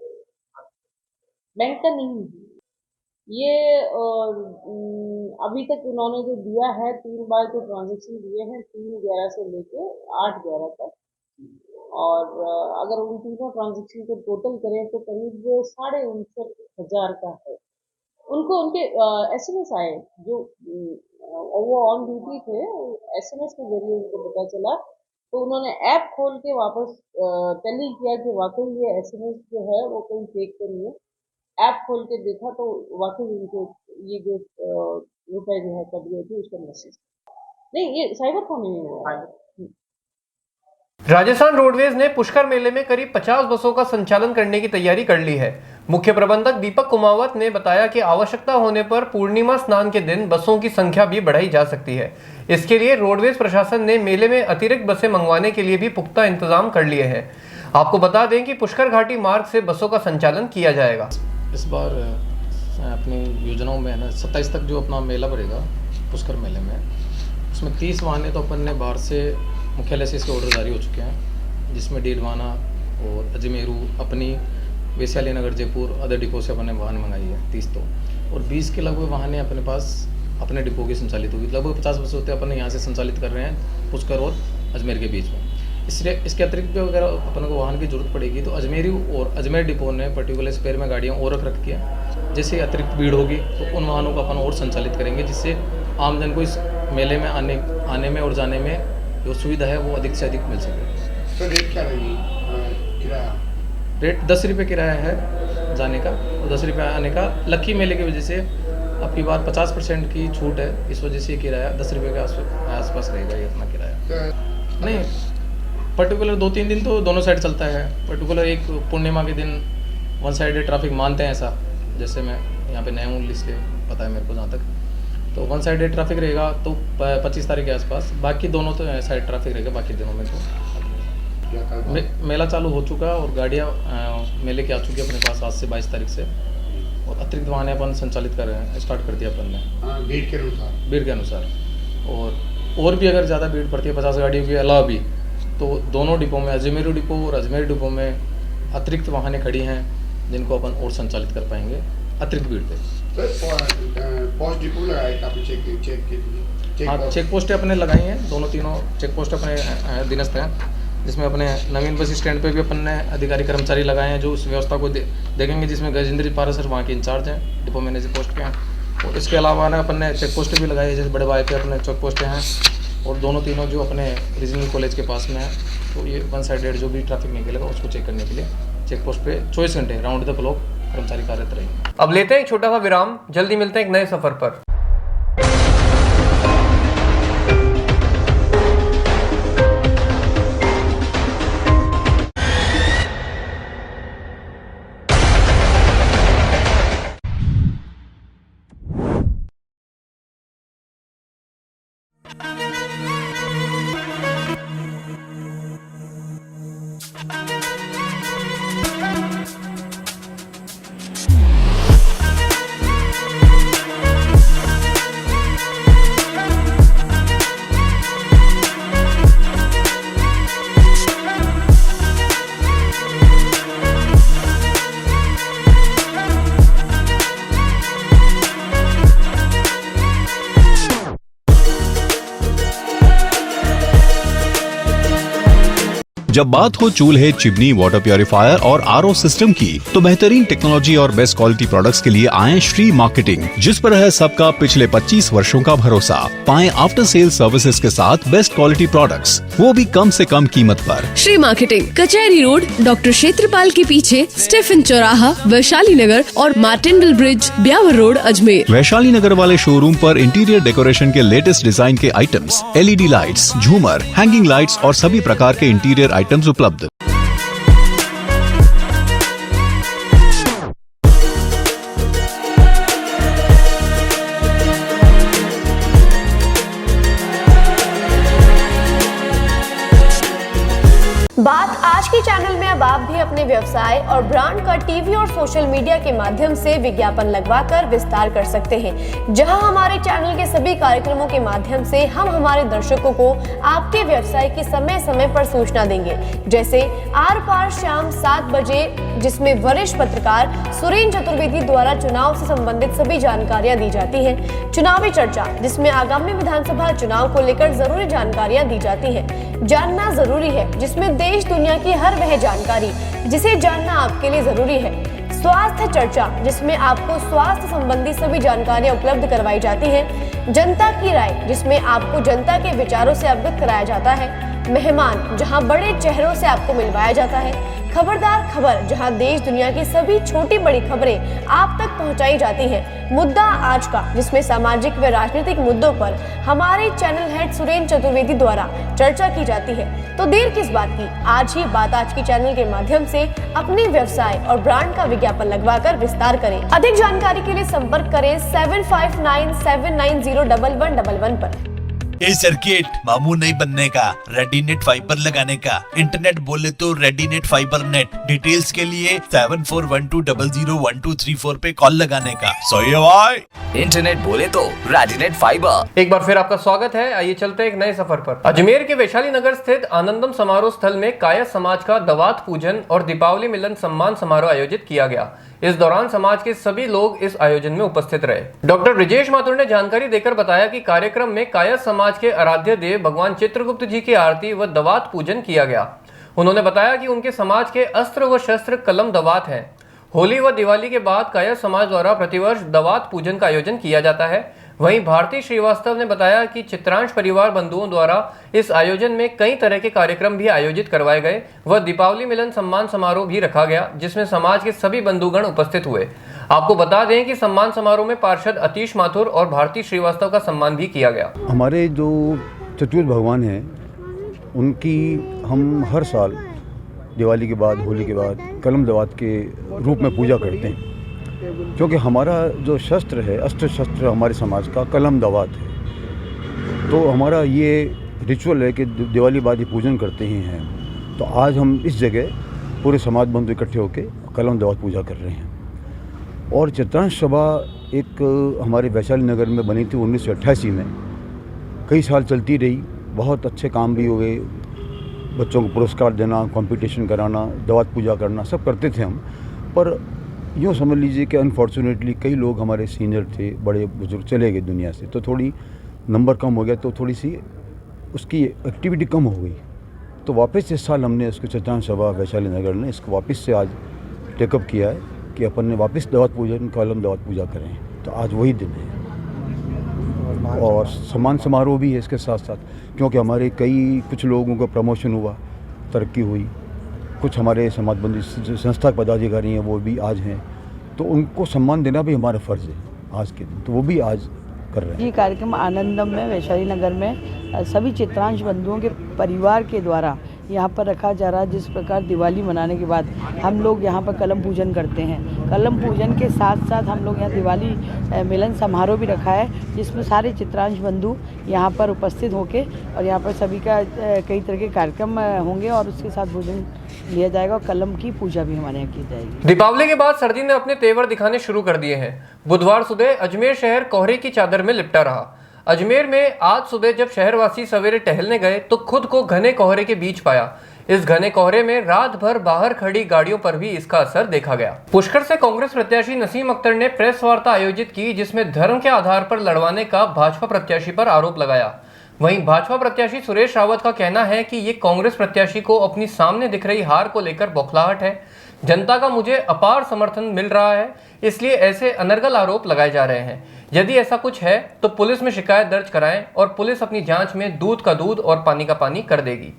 बैंक का नहीं है ये। अभी तक उन्होंने जो दिया है 3 बार के ट्रांजेक्शन दिए हैं 3/11 से लेके 8/11 तक, और अगर उन तीनों ट्रांजेक्शन को टोटल करें तो करीब 59,500 का है। उनको उनके एसएमएस आए, जो वो ऑन ड्यूटी थे, एसएमएस के जरिए उनको पता चला, तो उन्होंने ऐप खोल के वापस टैली किया कि वाकई ये एसएमएस जो है वो कोई फेक तो नहीं है। ऐप खोल के देखा तो वाकई उनको ये जो रुपए जो है कट गए थे उसका मैसेज। नहीं, ये साइबर फोन नहीं हुआ है। राजस्थान रोडवेज ने पुष्कर मेले में करीब 50 बसों का संचालन करने की तैयारी कर ली है। मुख्य प्रबंधक दीपक कुमावत ने बताया कि आवश्यकता होने पर पूर्णिमा स्नान के दिन बसों की संख्या भी बढ़ाई जा सकती है। इसके लिए रोडवेज प्रशासन ने मेले में अतिरिक्त बसें मंगवाने के लिए भी पुख्ता इंतजाम कर लिए हैं। आपको बता दें कि पुष्कर घाटी मार्ग से बसों का संचालन किया जाएगा। इस बार अपनी योजनाओं में है ना 27 तक जो अपना मेला बढ़ेगा पुष्कर मेले में, उसमें 30 वाहनें तो अपन ने बाहर से मुख्यालय से इसके ऑर्डर जारी हो चुके हैं, जिसमें डीडवाना और अजमेरू अपनी वैशाली नगर जयपुर अदर डिपो से अपन ने वाहन मंगाई है 30 तो, और 20 के लगभग वाहनें अपने पास अपने डिपो की संचालित होगी। लगभग 50 बस होते अपन यहाँ से संचालित कर रहे हैं पुष्कर और अजमेर के बीच में। इसलिए इसके अतिरिक्त भी अगर अपन को वाहन की जरूरत पड़ेगी तो अजमेरी और अजमेर डिपो ने पर्टिकुलर स्पेयर में गाड़ियाँ और रख रखी है। जैसे अतिरिक्त भीड़ होगी तो उन वाहनों को अपन और संचालित करेंगे, जिससे आमजन को इस मेले में आने में और जाने में जो सुविधा है वो अधिक से अधिक मिल सके। तो रेट क्या रहेगी किराया? रेट 10 रुपये किराया है जाने का और 10 रुपये आने का। लक्की मेले की वजह से अब की बार 50% की छूट है, इस वजह से किराया 10 रुपये के आसपास रहेगा ये अपना किराया। नहीं, पर्टिकुलर 2-3 दिन तो दोनों साइड चलता है। पर्टिकुलर एक पूर्णिमा के दिन वन साइडेड ट्रैफिक मानते हैं ऐसा, जैसे मैं यहाँ पे नया हूँ इसलिए पता है मेरे को जहाँ तक, तो वन साइडेड ट्रैफिक रहेगा तो 25 तारीख के आसपास। बाकी दोनों तो साइड ट्रैफिक रहेगा बाकी दिनों में। तो मेला चालू हो चुका और गाड़ियाँ मेले की आ चुकी है अपने पास आज से 22 तारीख से, और अतिरिक्त वाहनें अपन संचालित कर रहे हैं, स्टार्ट कर दिया अपन ने भीड़ के अनुसार। और भी अगर ज़्यादा भीड़ पड़ती है 50 गाड़ियों के अलावा भी, तो दोनों डिपो में अजमेरू डिपो और अजमेर डिपो में अतिरिक्त वाहनें खड़ी हैं जिनको अपन और संचालित कर पाएंगे अतिरिक्त भीड़ पे। पोस्ट डिपो लगाए काफी चेक पोस्टें अपने लगाई हैं, दोनों तीनों चेक पोस्ट अपने अधीनस्थ हैं, जिसमें अपने नवीन बस स्टैंड पे भी अपन ने अधिकारी कर्मचारी लगाए हैं जो उस व्यवस्था को देखेंगे, जिसमें गजेंद्र पारा सर वहाँ के इंचार्ज हैं, डिपो मैनेजर पोस्ट पे हैं। और इसके अलावा ना अपन ने चेक पोस्ट भी लगाई है, जैसे बड़े भाई पे अपने चेक पोस्टें हैं, और दोनों तीनों जो अपने रीजनल कॉलेज के पास में है, तो ये वन साइडेड जो भी ट्रैफिक निकलेगा उसको चेक करने के लिए चेक पोस्ट पे 24 घंटे राउंड द क्लॉक कर्मचारी कार्यरत रहेंगे। अब लेते हैं एक छोटा सा विराम, जल्दी मिलते हैं एक नए सफर पर। जब बात हो चूल्हे, चिमनी, वाटर प्योरीफायर और आरओ सिस्टम की, तो बेहतरीन टेक्नोलॉजी और बेस्ट क्वालिटी प्रोडक्ट्स के लिए आए श्री मार्केटिंग, जिस पर है सबका पिछले 25 वर्षों का भरोसा। पाएं आफ्टर सेल सर्विसेज के साथ बेस्ट क्वालिटी प्रोडक्ट्स, वो भी कम से कम कीमत पर। श्री मार्केटिंग, कचहरी रोड, डॉक्टर क्षेत्रपाल के पीछे, स्टेफन चौराहा, वैशाली नगर और मार्टेंडल ब्रिज, ब्यावर रोड, अजमेर। वैशाली नगर वाले शोरूम पर इंटीरियर डेकोरेशन के लेटेस्ट डिजाइन के आइटम्स, LED लाइट्स, झूमर, हैंगिंग लाइट्स और सभी प्रकार के इंटीरियर आइटम्स उपलब्ध। अपने व्यवसाय और ब्रांड का टीवी और सोशल मीडिया के माध्यम से विज्ञापन लगवाकर विस्तार कर सकते हैं, जहां हमारे चैनल के सभी कार्यक्रमों के माध्यम से हम हमारे दर्शकों को आपके व्यवसाय की समय समय पर सूचना देंगे। जैसे आर पार शाम 7 बजे, जिसमें वरिष्ठ पत्रकार सुरेंद्र चतुर्वेदी द्वारा चुनाव से संबंधित सभी जानकारियां दी जाती हैं। चुनावी चर्चा, जिसमें आगामी विधानसभा चुनाव को लेकर जरूरी जानकारियां दी जाती हैं। जानना जरूरी है, जिसमें देश दुनिया की हर वह जानकारी जिसे जानना आपके लिए जरूरी है। स्वास्थ्य चर्चा, जिसमें आपको स्वास्थ्य संबंधी सभी जानकारियां उपलब्ध करवाई जाती हैं। जनता की राय, जिसमें आपको जनता के विचारों से अवगत कराया जाता है। मेहमान, जहां बड़े चेहरों से आपको मिलवाया जाता है। खबरदार खबर, जहां देश दुनिया की सभी छोटी बड़ी खबरें आप तक पहुंचाई जाती हैं। मुद्दा आज का, जिसमें सामाजिक व राजनीतिक मुद्दों पर हमारे चैनल हेड सुरेंद्र चतुर्वेदी द्वारा चर्चा की जाती है। तो देर किस बात की, आज ही बात आज की चैनल के माध्यम से अपने व्यवसाय और ब्रांड का विज्ञापन लगवाकर विस्तार करें। अधिक जानकारी के लिए संपर्क करें 7597901111 पर। ए सर्किट मामू नहीं बनने का, रेडीनेट फाइबर लगाने का, इंटरनेट बोले तो रेडीनेट फाइबर नेट। डिटेल्स के लिए 7412001234 पे कॉल लगाने का। सही है भाई। इंटरनेट बोले तो रेडीनेट फाइबर। एक बार फिर आपका स्वागत है। आइए चलते एक नए सफर पर। अजमेर के वैशाली नगर स्थित आनंदम समारोह स्थल में कायस्थ समाज का दवात पूजन और दीपावली मिलन सम्मान समारोह आयोजित किया गया। इस दौरान समाज के सभी लोग इस आयोजन में उपस्थित रहे। डॉक्टर ब्रिजेश माथुर ने जानकारी देकर बताया कि कार्यक्रम में कायस्थ समाज के आराध्य देव भगवान चित्रगुप्त जी की आरती व दवात पूजन किया गया। उन्होंने बताया कि उनके समाज के अस्त्र व शस्त्र कलम दवात हैं। होली व दिवाली के बाद कायस्थ समाज द्वारा प्रतिवर्ष दवात पूजन का आयोजन किया जाता है। वहीं भारती श्रीवास्तव ने बताया कि चित्रांश परिवार बंधुओं द्वारा इस आयोजन में कई तरह के कार्यक्रम भी आयोजित करवाए गए व दीपावली मिलन सम्मान समारोह भी रखा गया, जिसमें समाज के सभी बंधुगण उपस्थित हुए। आपको बता दें कि सम्मान समारोह में पार्षद अतीश माथुर और भारती श्रीवास्तव का सम्मान भी किया गया। हमारे जो चतुर्थ भगवान हैं, उनकी हम हर साल दिवाली के बाद, होली के बाद कलम दवात के रूप में पूजा करते हैं, क्योंकि हमारा जो शस्त्र है, अस्त्र शस्त्र हमारे समाज का कलम दवात है। तो हमारा ये रिचुअल है कि दिवाली बाद ये पूजन करते ही हैं। तो आज हम इस जगह पूरे समाज बंधु इकट्ठे होकर कलम दवात पूजा कर रहे हैं। और चित्रांश सभा एक हमारे वैशाली नगर में बनी थी 1988 में, कई साल चलती रही। बहुत अच्छे काम भी हुए, बच्चों को पुरस्कार देना, कंपटीशन कराना, दवात पूजा करना, सब करते थे हम। पर यूँ समझ लीजिए कि अनफॉर्चुनेटली कई लोग हमारे सीनियर थे, बड़े बुजुर्ग चले गए दुनिया से, तो थोड़ी नंबर कम हो गया, तो थोड़ी सी उसकी एक्टिविटी कम हो गई। तो वापस इस साल हमने इसको चित्रांश सभा वैशाली नगर ने इसको वापस से आज टेकअप किया है कि अपन ने वापस दवात पूजन, कलम दवात पूजा करें। तो आज वही दिन है। और सम्मान समारोह भी है इसके साथ साथ, क्योंकि हमारे कुछ लोगों का प्रमोशन हुआ, तरक्की हुई। कुछ हमारे समाज बंधु संस्था पदाधिकारी हैं, वो भी आज हैं, तो उनको सम्मान देना भी हमारा फ़र्ज़ है आज के दिन, तो वो भी आज कर रहे हैं। ये कार्यक्रम आनंदम में वैशाली नगर में सभी चित्रांश बंधुओं के परिवार के द्वारा यहाँ पर रखा जा रहा है। जिस प्रकार दिवाली मनाने के बाद हम लोग यहाँ पर कलम पूजन करते हैं, कलम पूजन के साथ साथ हम लोग यहाँ दिवाली मिलन समारोह भी रखा है, जिसमें सारे चित्रांश बंधु यहाँ पर उपस्थित होके और यहाँ पर सभी का कई तरह के कार्यक्रम होंगे और उसके साथ भोजन लिया जाएगा और कलम की पूजा भी हमारे यहाँ की जाएगी। दीपावली के बाद सर्दी ने अपने तेवर दिखाने शुरू कर दिए हैं। बुधवार सुबह अजमेर शहर कोहरे की चादर में लिपटा रहा। अजमेर में आज सुबह जब शहरवासी सवेरे टहलने गए तो खुद को घने कोहरे के बीच पाया। इस घने कोहरे में रात भर बाहर खड़ी गाड़ियों पर भी इसका असर देखा गया। पुष्कर से कांग्रेस प्रत्याशी नसीम अख्तर ने प्रेस वार्ता आयोजित की, जिसमें धर्म के आधार पर लड़वाने का भाजपा प्रत्याशी पर आरोप लगाया। वहीं भाजपा प्रत्याशी सुरेश रावत का कहना है कि ये कांग्रेस प्रत्याशी को अपनी सामने दिख रही हार को लेकर बौखलाहट है। जनता का मुझे अपार समर्थन मिल रहा है, इसलिए ऐसे अनर्गल आरोप लगाए जा रहे हैं। यदि ऐसा कुछ है तो पुलिस में शिकायत दर्ज कराएं और पुलिस अपनी जांच में दूध का दूध और पानी का पानी कर देगी।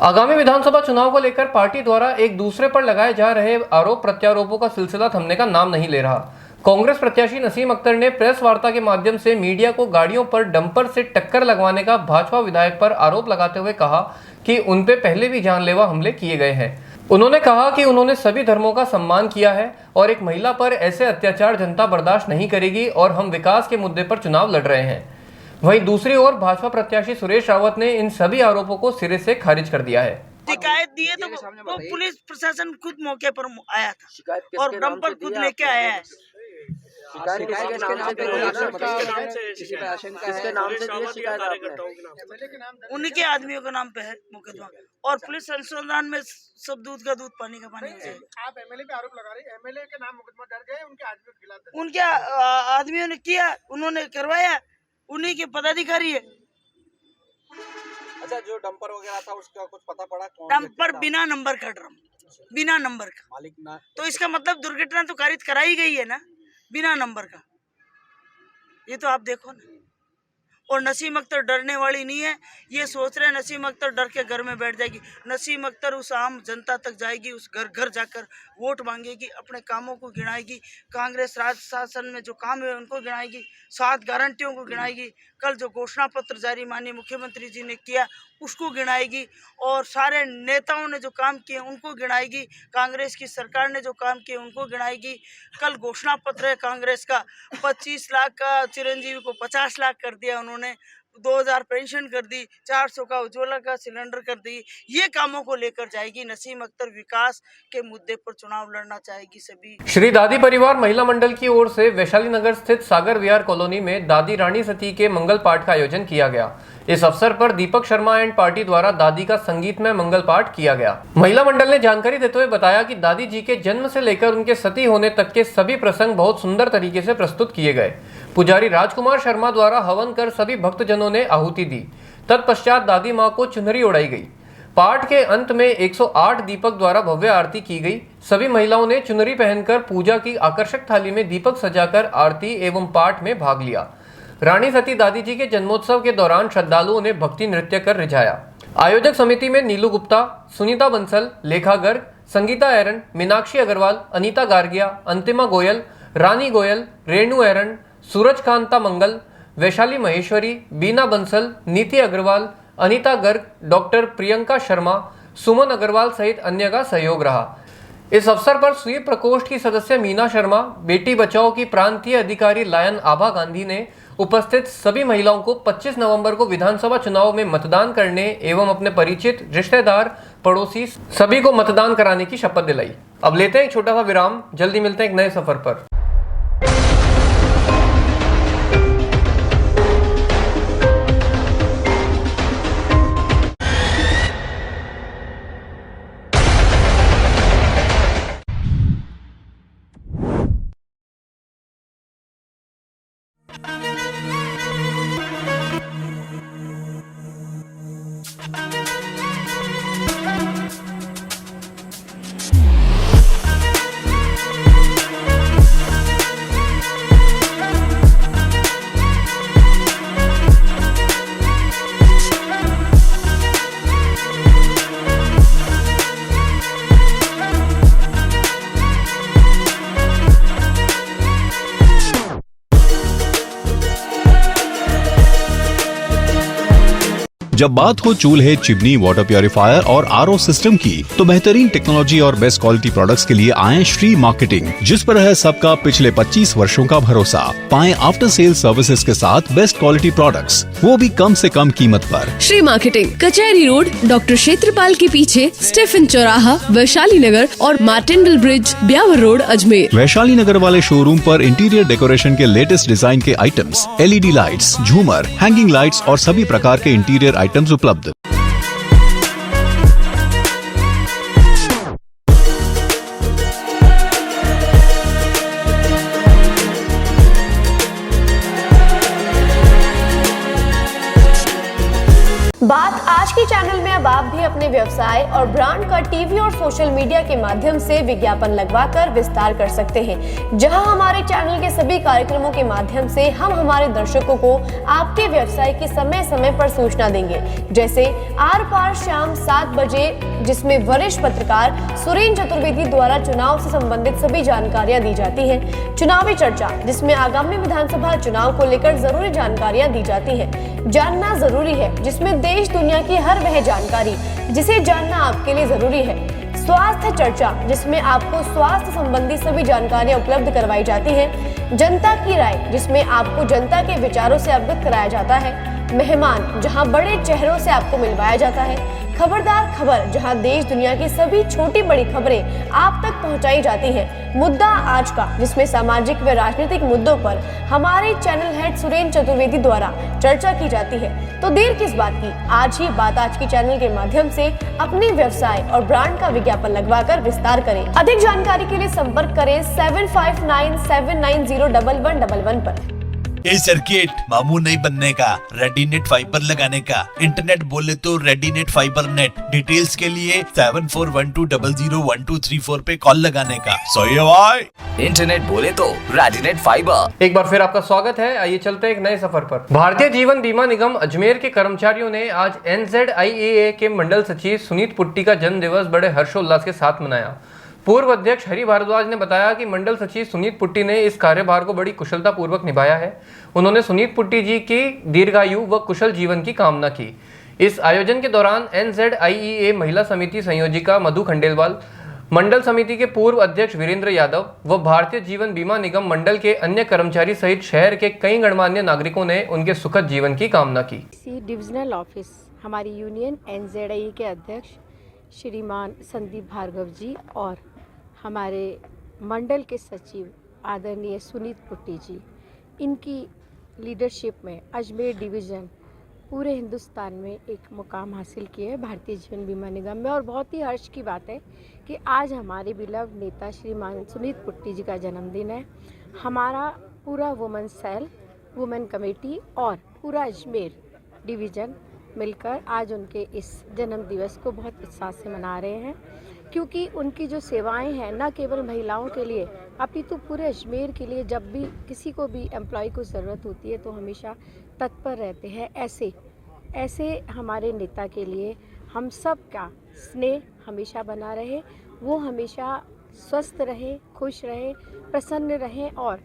आगामी विधानसभा चुनाव को लेकर पार्टी द्वारा एक दूसरे पर लगाए जा रहे आरोप प्रत्यारोपों का सिलसिला थमने का नाम नहीं ले रहा। कांग्रेस प्रत्याशी नसीम अख्तर ने प्रेस वार्ता के माध्यम से मीडिया को गाड़ियों पर डंपर से टक्कर लगवाने का भाजपा विधायक पर आरोप लगाते हुए कहा कि उन पे पहले भी जानलेवा हमले किए गए हैं। उन्होंने कहा कि उन्होंने सभी धर्मों का सम्मान किया है और एक महिला पर ऐसे अत्याचार जनता बर्दाश्त नहीं करेगी और हम विकास के मुद्दे पर चुनाव लड़ रहे हैं। वहीं दूसरी ओर भाजपा प्रत्याशी सुरेश रावत ने इन सभी आरोपों को सिरे से खारिज कर दिया है। शिकायत दिए तो वो पुलिस प्रशासन खुद मौके पर आया था और डंपर खुद लेके आया है। उन्हीं के आदमियों के नाम पे है मुकदमा और पुलिस अनुसंधान में सब दूध का दूध पानी का पानी हो जाएगा। आप एमएलए पे आरोप लगा रहे हैं, एमएलए के नाम मुकदमा दर्ज है, उनके आदमियों के खिलाफ उनके आदमियों ने किया, उन्होंने करवाया, उन्हीं के पदाधिकारी है। अच्छा, जो डंपर वगैरह था उसका कुछ पता पड़ा? डंपर बिना नंबर का ड्रम, बिना नंबर का मालिक ना, तो इसका मतलब दुर्घटना तो कारित कराई गई है ना, बिना नंबर का। ये तो आप देखो ना। और नसीम अख्तर डरने वाली नहीं है। ये सोच रहे हैं नसीम अख्तर डर के घर में बैठ जाएगी। नसीम अख्तर उस आम जनता तक जाएगी, उस घर घर जाकर वोट मांगेगी, अपने कामों को गिनाएगी, कांग्रेस राज शासन में जो काम है उनको गिनाएगी, 7 गारंटियों को गिनाएगी, कल जो घोषणा पत्र जारी माननीय मुख्यमंत्री जी ने किया उसको गिनाएगी और सारे नेताओं ने जो काम किए उनको गिनाएगी, कांग्रेस की सरकार ने जो काम किए उनको गिनाएगी। कल घोषणा पत्र है कांग्रेस का, 25 लाख का चिरंजीवी को 50 लाख कर दिया उन्होंने, 2000 पेंशन कर दी, 400 का उज्ज्वला का सिलेंडर कर दी। ये कामों को लेकर जाएगी। नसीम अख्तर विकास के मुद्दे पर चुनाव लड़ना चाहेगी। सभी श्री दादी परिवार महिला मंडल की ओर से वैशाली नगर स्थित सागर विहार कॉलोनी में दादी रानी सती के मंगल पाठ का आयोजन किया गया। इस अवसर पर दीपक शर्मा एंड पार्टी द्वारा दादी का संगीतमय मंगल पाठ किया गया। महिला मंडल ने जानकारी देते हुए बताया कि दादी जी के जन्म से लेकर उनके सती होने तक के सभी प्रसंग बहुत सुंदर तरीके से प्रस्तुत किए गए। पुजारी राजकुमार शर्मा द्वारा हवन कर सभी भक्तजनों ने आहुति दी। तत्पश्चात दादी मां को चुनरी उड़ाई गई। पाठ के अंत में 108 दीपक द्वारा भव्य आरती की गई। सभी महिलाओं ने चुनरी पहनकर पूजा की आकर्षक थाली में दीपक सजाकर आरती एवं पाठ में भाग लिया। रानी सती दादी जी के जन्मोत्सव के दौरान श्रद्धालुओं ने भक्ति नृत्य कर रिझाया। आयोजक समिति में नीलू गुप्ता, सुनीता बंसल, लेखा गर्ग, संगीता एरन, मीनाक्षी अग्रवाल, अनीता गार्गिया, अंतिमा गोयल, रानी गोयल, रेणु एरन, सूरज कांता मंगल, वैशाली महेश्वरी, बीना बंसल, नीति अग्रवाल, अनीता गर्ग, डॉक्टर प्रियंका शर्मा, सुमन अग्रवाल सहित अन्य का सहयोग रहा। इस अवसर पर स्वीप प्रकोष्ठ की सदस्य मीना शर्मा, बेटी बचाओ की प्रांतीय अधिकारी लायन आभा गांधी ने उपस्थित सभी महिलाओं को 25 नवंबर को विधानसभा चुनाव में मतदान करने एवं अपने परिचित, रिश्तेदार, पड़ोसी सभी को मतदान कराने की शपथ दिलाई। अब लेते हैं एक छोटा सा विराम, जल्दी मिलते हैं एक नए सफर पर। जब बात हो चूल्हे, चिमनी, वाटर प्योरीफायर और आरओ सिस्टम की, तो बेहतरीन टेक्नोलॉजी और बेस्ट क्वालिटी प्रोडक्ट्स के लिए आए श्री मार्केटिंग, जिस पर है सबका पिछले 25 वर्षों का भरोसा। पाएं आफ्टर सेल सर्विसेज के साथ बेस्ट क्वालिटी प्रोडक्ट्स, वो भी कम से कम कीमत पर। श्री मार्केटिंग, कचहरी रोड, डॉक्टर क्षेत्रपाल के पीछे, स्टेफन चौराहा, वैशाली नगर और मार्टेंडल ब्रिज, ब्यावर रोड, अजमेर। वैशाली नगर वाले शोरूम पर इंटीरियर डेकोरेशन के लेटेस्ट डिजाइन के आइटम्स, LED लाइट्स, झूमर, हैंगिंग लाइट्स और सभी प्रकार के इंटीरियर आइटम्स उपलब्ध। बात आज के चैनल में अब आप भी अपने व्यवसाय और ब्रांड का टीवी और सोशल मीडिया के माध्यम से विज्ञापन लगवाकर विस्तार कर सकते हैं, जहां हमारे चैनल के सभी कार्यक्रमों के माध्यम से हम हमारे दर्शकों को आपके व्यवसाय की समय समय पर सूचना देंगे। जैसे आर पार शाम 7 बजे, जिसमें वरिष्ठ पत्रकार सुरेंद्र चतुर्वेदी द्वारा चुनाव से संबंधित सभी जानकारियां दी जाती है। चुनावी चर्चा, जिसमें आगामी विधानसभा चुनाव को लेकर जरूरी जानकारियां दी जाती है। जानना जरूरी है, जिसमें देश दुनिया की हर वह जानकारी जिसे जानना आपके लिए जरूरी है। स्वास्थ्य चर्चा, जिसमें आपको स्वास्थ्य संबंधी सभी जानकारियां उपलब्ध करवाई जाती हैं। जनता की राय, जिसमें आपको जनता के विचारों से अवगत कराया जाता है। मेहमान जहां बड़े चेहरों से आपको मिलवाया जाता है। खबरदार खबर, जहां देश दुनिया की सभी छोटी बड़ी खबरें आप तक पहुंचाई जाती हैं। मुद्दा आज का, जिसमें सामाजिक व राजनीतिक मुद्दों पर हमारे चैनल हेड सुरेंद्र चतुर्वेदी द्वारा चर्चा की जाती है। तो देर किस बात की, आज ही बात आज की चैनल के माध्यम से अपने व्यवसाय और ब्रांड का विज्ञापन लगवाकर विस्तार करें। अधिक जानकारी के लिए संपर्क करें 7597901111 पर। ए सर्किट मामू नहीं बनने का, रेडीनेट फाइबर लगाने का, इंटरनेट बोले तो रेडीनेट फाइबर नेट। डिटेल्स के लिए 7412001234 पे कॉल लगाने का। सही है भाई। इंटरनेट बोले तो रेडीनेट फाइबर। एक बार फिर आपका स्वागत है। आइए चलते हैं एक नए सफर पर। भारतीय जीवन बीमा निगम अजमेर के कर्मचारियों ने आज NZIAA के मंडल सचिव सुनीत पुट्टी का जन्म दिवस बड़े हर्षोल्लास के साथ मनाया। पूर्व अध्यक्ष हरि भारद्वाज ने बताया कि मंडल सचिव सुनीत पुट्टी ने इस कार्यभार को बड़ी कुशलता पूर्वक निभाया है। उन्होंने सुनीत पुट्टी जी की दीर्घायु व कुशल जीवन की कामना की। इस आयोजन के दौरान NZIAA महिला समिति संयोजिका मधु खंडेलवाल, मंडल समिति के पूर्व अध्यक्ष वीरेंद्र यादव व भारतीय जीवन बीमा निगम मंडल के अन्य कर्मचारी सहित शहर के कई गणमान्य नागरिकों ने उनके सुखद जीवन की कामना की। डिविजनल ऑफिस हमारी यूनियन NZIAA के अध्यक्ष श्रीमान संदीप भार्गव जी और हमारे मंडल के सचिव आदरणीय सुनीत पुट्टी जी, इनकी लीडरशिप में अजमेर डिवीज़न पूरे हिंदुस्तान में एक मुकाम हासिल किया है भारतीय जीवन बीमा निगम में। और बहुत ही हर्ष की बात है कि आज हमारे बिलव नेता श्रीमान सुनीत पुट्टी जी का जन्मदिन है। हमारा पूरा वुमेन सेल, वुमेन कमेटी और पूरा अजमेर डिवीज़न मिलकर आज उनके इस जन्म दिवस को बहुत उत्साह से मना रहे हैं, क्योंकि उनकी जो सेवाएं हैं न केवल महिलाओं के लिए अपितु पूरे अजमेर के लिए, जब भी किसी को भी एम्प्लॉय को ज़रूरत होती है तो हमेशा तत्पर रहते हैं। ऐसे हमारे नेता के लिए हम सब का स्नेह हमेशा बना रहे, वो हमेशा स्वस्थ रहे, खुश रहे, प्रसन्न रहें। और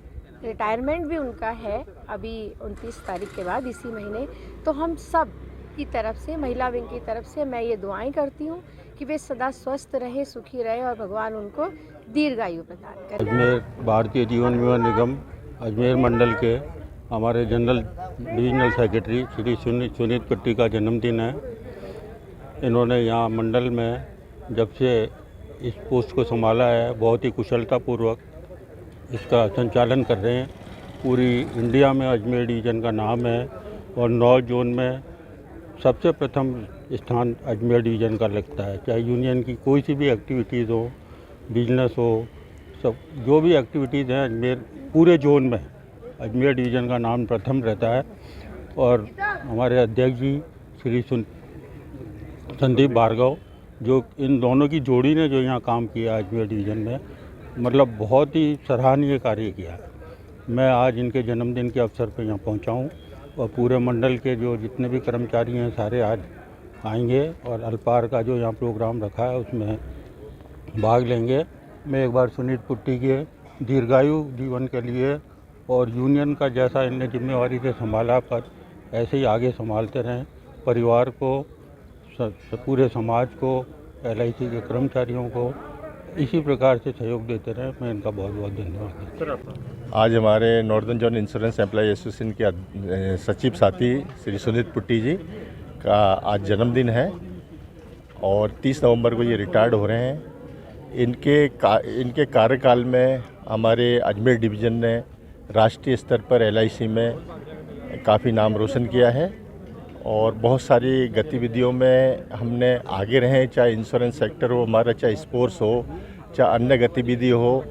रिटायरमेंट भी उनका है अभी 29 तारीख के बाद इसी महीने। तो हम सब की तरफ से, महिला विंग की तरफ से मैं ये दुआएं करती हूँ कि वे सदा स्वस्थ रहे, सुखी रहे और भगवान उनको दीर्घायु प्रदान करें। अजमेर भारतीय जीवन बीमा निगम अजमेर मंडल के हमारे general divisional secretary Shri Sunit putty का जन्मदिन है। इन्होंने यहाँ मंडल में जब से इस पोस्ट को संभाला है, बहुत ही कुशलतापूर्वक इसका संचालन कर रहे हैं। पूरी इंडिया में अजमेर डिवीज़न का नाम है और 9 जोन में सबसे प्रथम स्थान अजमेर डिवीज़न का लगता है। चाहे यूनियन की कोई सी भी एक्टिविटीज़ हो, बिजनेस हो, सब जो भी एक्टिविटीज़ हैं अजमेर पूरे जोन में अजमेर डिवीज़न का नाम प्रथम रहता है। और हमारे अध्यक्ष जी श्री संदीप भार्गव, जो इन दोनों की जोड़ी ने जो यहाँ काम किया अजमेर डिवीज़न में, मतलब बहुत ही सराहनीय कार्य किया। मैं आज इनके जन्मदिन के अवसर पर यहाँ पहुँचा हूँ और पूरे मंडल के जो जितने भी कर्मचारी हैं सारे आज आएंगे और अल्पार का जो यहाँ प्रोग्राम रखा है उसमें भाग लेंगे। मैं एक बार सुनीत पुट्टी के दीर्घायु जीवन के लिए और यूनियन का जैसा इनने जिम्मेवारी से संभाला, पर ऐसे ही आगे संभालते रहें। परिवार को, पूरे समाज को, LIC के कर्मचारियों को इसी प्रकार से सहयोग देते रहें। मैं इनका बहुत बहुत धन्यवाद देता हूँ। आज हमारे northern zone insurance employee association के सचिव साथी श्री सुनीत पुट्टी जी का आज जन्मदिन है और 30 नवंबर को ये रिटायर्ड हो रहे हैं। इनके कार्यकाल में हमारे अजमेर डिवीज़न ने राष्ट्रीय स्तर पर LIC में काफ़ी नाम रोशन किया है और बहुत सारी गतिविधियों में हमने आगे रहे, चाहे इंश्योरेंस सेक्टर हो हमारा, चाहे स्पोर्ट्स हो, चाहे अन्य गतिविधि हो।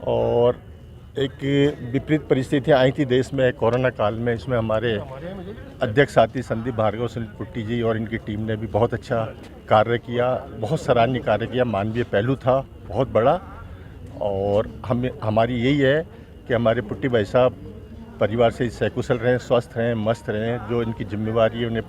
और एक विपरीत परिस्थितियाँ आई थी देश में कोरोना काल में, इसमें हमारे अध्यक्ष साथी संदीप भार्गव, सुनीत पुट्टी जी और इनकी टीम ने भी बहुत अच्छा कार्य किया, बहुत सराहनीय कार्य किया। मानवीय पहलू था बहुत बड़ा और हमारी यही है कि हमारे पुट्टी भाई साहब परिवार से सकुशल रहें, स्वस्थ रहें, मस्त रहें, जो इनकी जिम्मेवारी है उन्हें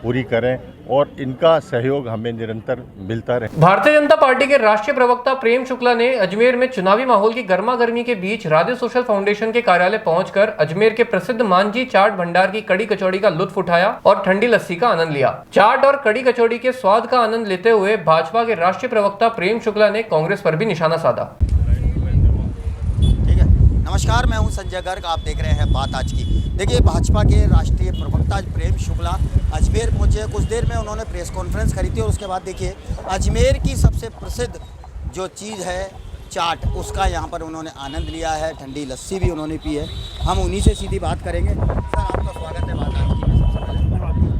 पूरी करें और इनका सहयोग हमें निरंतर मिलता रहे। भारतीय जनता पार्टी के राष्ट्रीय प्रवक्ता प्रेम शुक्ला ने अजमेर में चुनावी माहौल की गर्मागर्मी के बीच राधे सोशल फाउंडेशन के कार्यालय पहुंचकर अजमेर के प्रसिद्ध मांझी चाट भंडार की कड़ी कचौड़ी का लुत्फ उठाया और ठंडी लस्सी का आनंद लिया। चाट और कड़ी कचौड़ी के स्वाद का आनंद लेते हुए भाजपा के राष्ट्रीय प्रवक्ता प्रेम शुक्ला ने कांग्रेस पर भी निशाना साधा। नमस्कार, मैं हूं संजय गर्ग, आप देख रहे हैं बात आज की। देखिए, भाजपा के राष्ट्रीय प्रवक्ता प्रेम शुक्ला अजमेर पहुंचे। कुछ देर में उन्होंने प्रेस कॉन्फ्रेंस करी थी और उसके बाद देखिए अजमेर की सबसे प्रसिद्ध जो चीज़ है चाट, उसका यहाँ पर उन्होंने आनंद लिया है। ठंडी लस्सी भी उन्होंने पी है। हम उन्हीं से सीधी बात करेंगे। सर, आपका स्वागत है बात आपकी में सबसे पहले।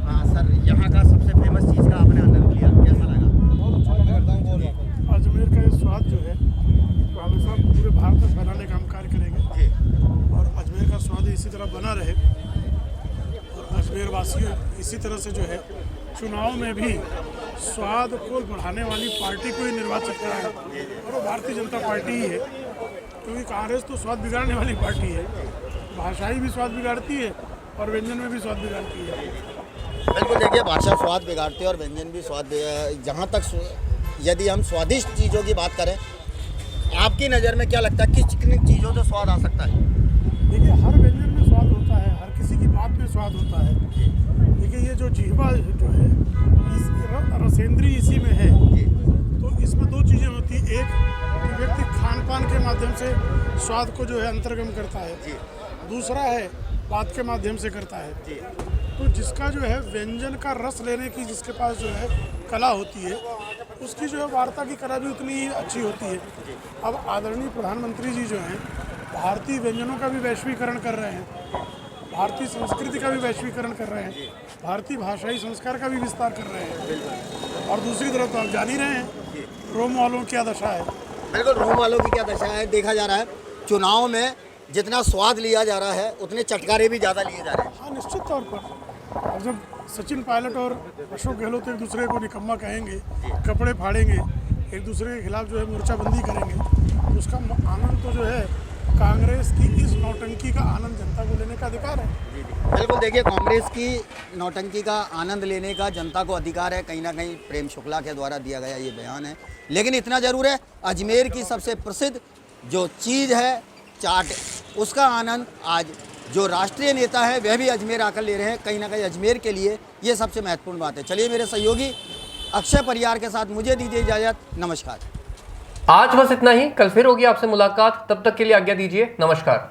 हाँ सर, यहाँ का सबसे फेमस चीज़ का आपने आनंद लिया, कैसा लगा? बहुत अच्छा लगा। अजमेर का ये स्वाद जो है तो हमेशा पूरे भारत में फैलाने का हम कार्य करेंगे और अजमेर का स्वाद इसी तरह बना रहे और अजमेर वासियों इसी तरह से जो है चुनाव में भी स्वाद को बढ़ाने वाली पार्टी को ही निर्वाचित कराएं और वो भारतीय जनता पार्टी ही है, क्योंकि कांग्रेस तो स्वाद बिगाड़ने वाली पार्टी है। भाषाई भी स्वाद बिगाड़ती है और व्यंजन में भी स्वाद बिगाड़ती है। बिल्कुल, देखिए, भाषा स्वाद बिगाड़ती है और व्यंजन भी स्वाद। जहाँ तक यदि हम स्वादिष्ट चीज़ों की बात करें, आपकी नज़र में क्या लगता है किस चीज़ों से स्वाद आ सकता है? देखिए, हर व्यंजन में स्वाद होता है, हर किसी की बात में स्वाद होता है। देखिए, ये जो जिह्वा जो है रसेंद्री इसी में है, तो इसमें दो चीज़ें होती हैं। एक कि व्यक्ति खान पान के माध्यम से स्वाद को जो है अंतर्गम करता है, दूसरा है बात के माध्यम से करता है। तो जिसका जो है व्यंजन का रस लेने की जिसके पास जो है कला होती है, उसकी जो है वार्ता की कला भी उतनी ही अच्छी होती है। अब आदरणीय प्रधानमंत्री जी जो हैं भारतीय व्यंजनों का भी वैश्वीकरण कर रहे हैं, भारतीय संस्कृति का भी वैश्वीकरण कर रहे हैं, भारतीय भाषाई संस्कार का भी विस्तार कर रहे हैं। और दूसरी तरफ तो आप जान ही रहे हैं रोम वालों की क्या दशा है। बिल्कुल, रोम वालों की क्या दशा है। देखा जा रहा है चुनाव में जितना स्वाद लिया जा रहा है उतने चटकारे भी ज़्यादा लिए जा रहे हैं। हाँ, निश्चित तौर पर। और जब सचिन पायलट और अशोक गहलोत एक दूसरे को निकम्मा कहेंगे, कपड़े फाड़ेंगे, एक दूसरे के खिलाफ जो है मोर्चाबंदी करेंगे, तो उसका आनंद तो जो है कांग्रेस की इस नौटंकी का आनंद जनता को लेने का अधिकार है। बिल्कुल, देखिए, कांग्रेस की नौटंकी का आनंद लेने का जनता को अधिकार है। कहीं ना कहीं प्रेम शुक्ला के द्वारा दिया गया ये बयान है। लेकिन इतना ज़रूर है, अजमेर की सबसे प्रसिद्ध जो चीज़ है चाट, उसका आनंद आज जो राष्ट्रीय नेता है वह भी अजमेर आकर ले रहे हैं। कहीं ना कहीं अजमेर के लिए ये सबसे महत्वपूर्ण बात है। चलिए, मेरे सहयोगी अक्षय परियार के साथ मुझे दीजिए इजाज़त। नमस्कार। आज बस इतना ही। कल फिर होगी आपसे मुलाकात। तब तक के लिए आज्ञा दीजिए। नमस्कार।